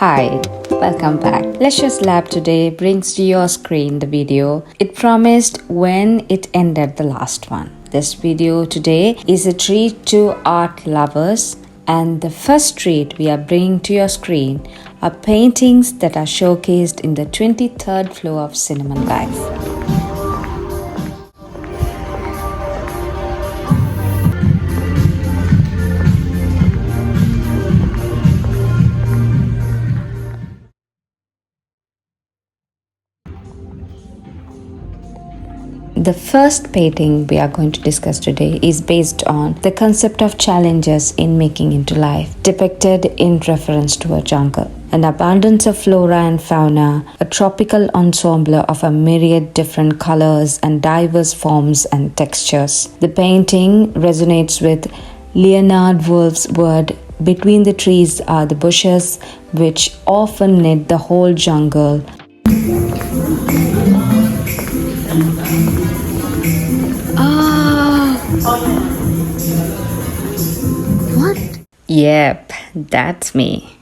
Hi, welcome back. Leisure's Lab today brings to your screen the video it promised when it ended the last one. This video today is a treat to art lovers, and the first treat we are bringing to your screen are paintings that are showcased in the 23rd floor of Cinnamon Life. The first painting we are going to discuss today is based on the concept of challenges in making into life, depicted in reference to a jungle. An abundance of flora and fauna, a tropical ensemble of a myriad different colors and diverse forms and textures. The painting resonates with Leonard Woolf's word, "Between the trees are the bushes," which often knit the whole jungle. What? Yep, that's me.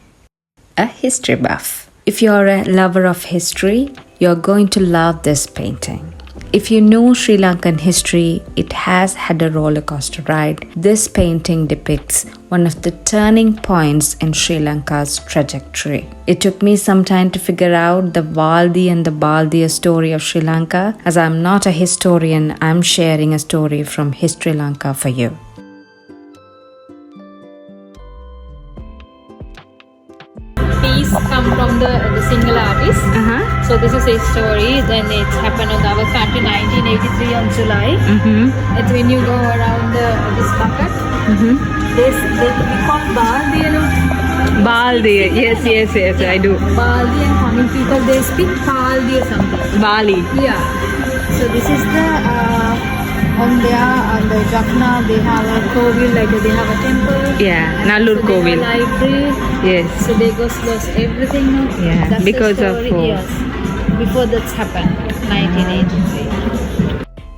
A history buff. If you're a lover of history, you're going to love this painting. If you know Sri Lankan history, it has had a roller coaster ride. This painting depicts one of the turning points in Sri Lanka's trajectory. It took me some time to figure out the Valdi and the Baldia story of Sri Lanka. As I'm not a historian, I'm sharing a story from History Lanka for you. Piece come from the single artist. So this is a story. Then it happened on our country 1983 on July. It's when you go around this bucket. This we call Baldi, you know. Baldi, yes, I do. Baldi, and Tamil people they speak Baldi or something. Bali. Yeah. So this is the on the Jaffna they have a kovil, like they have a temple. Yeah, Nallur so Kovil. They have a library. Yes. So they lost everything. Yeah, that's because the story, of yes. Before that's happened, 1983.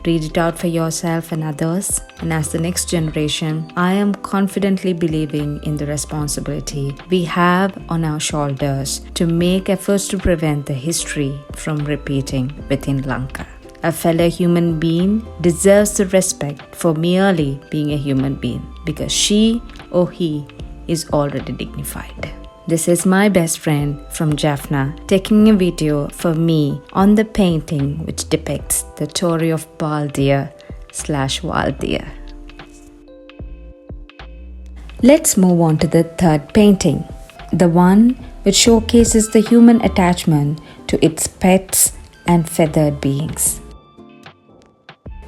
Read it out for yourself and others. And as the next generation, I am confidently believing in the responsibility we have on our shoulders to make efforts to prevent the history from repeating within Lanka. A fellow human being deserves the respect for merely being a human being because she or he is already dignified. This is my best friend from Jaffna taking a video for me on the painting which depicts the story of Baldia/Valdia. Let's move on to the third painting, the one which showcases the human attachment to its pets and feathered beings.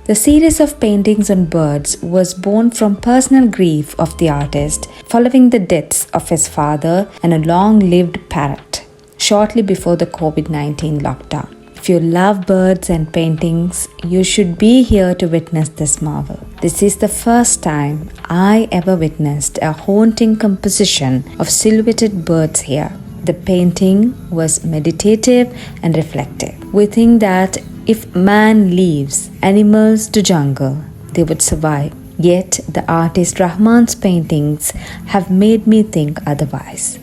The series of paintings on birds was born from personal grief of the artist following the deaths of his father and a long-lived parrot shortly before the COVID-19 lockdown. If you love birds and paintings, you should be here to witness this marvel. This is the first time I ever witnessed a haunting composition of silhouetted birds here. The painting was meditative and reflective. We think that if man leaves animals to jungle, they would survive. Yet the artist Rahman's paintings have made me think otherwise.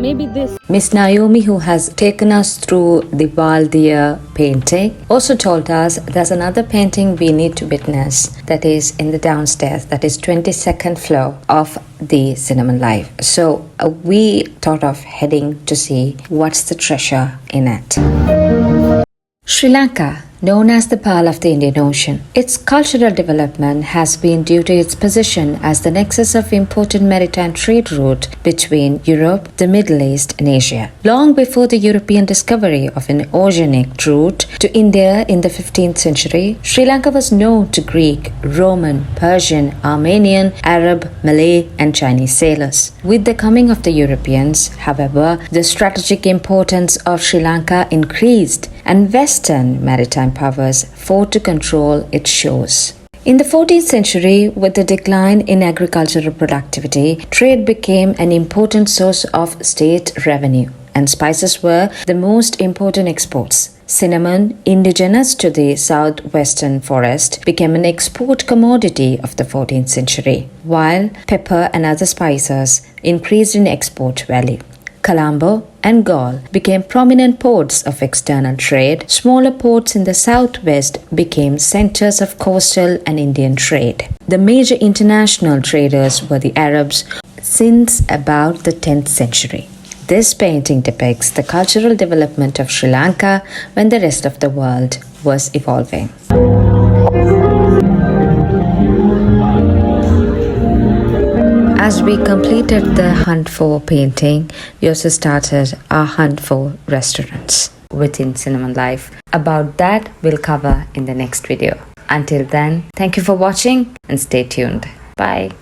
Maybe this. Miss Naomi, who has taken us through the Valdia painting, also told us there's another painting we need to witness that is in the downstairs, that is 22nd floor of the Cinnamon Life. So we thought of heading to see what's the treasure in it. Sri Lanka, known as the Pearl of the Indian Ocean, its cultural development has been due to its position as the nexus of important maritime trade route between Europe, the Middle East, and Asia. Long before the European discovery of an oceanic route to India in the 15th century, Sri Lanka was known to Greek, Roman, Persian, Armenian, Arab, Malay, and Chinese sailors. With the coming of the Europeans, however, the strategic importance of Sri Lanka increased, and Western maritime powers fought to control its shores. In the 14th century, with the decline in agricultural productivity, trade became an important source of state revenue, and spices were the most important exports. Cinnamon, indigenous to the southwestern forest, became an export commodity of the 14th century, while pepper and other spices increased in export value. Colombo and Galle became prominent ports of external trade. Smaller ports in the southwest became centers of coastal and Indian trade. The major international traders were the Arabs since about the 10th century. This painting depicts the cultural development of Sri Lanka when the rest of the world was evolving. As we completed the hunt for painting, we also started our hunt for restaurants within Cinnamon Life. About that, we'll cover in the next video. Until then, thank you for watching and stay tuned. Bye.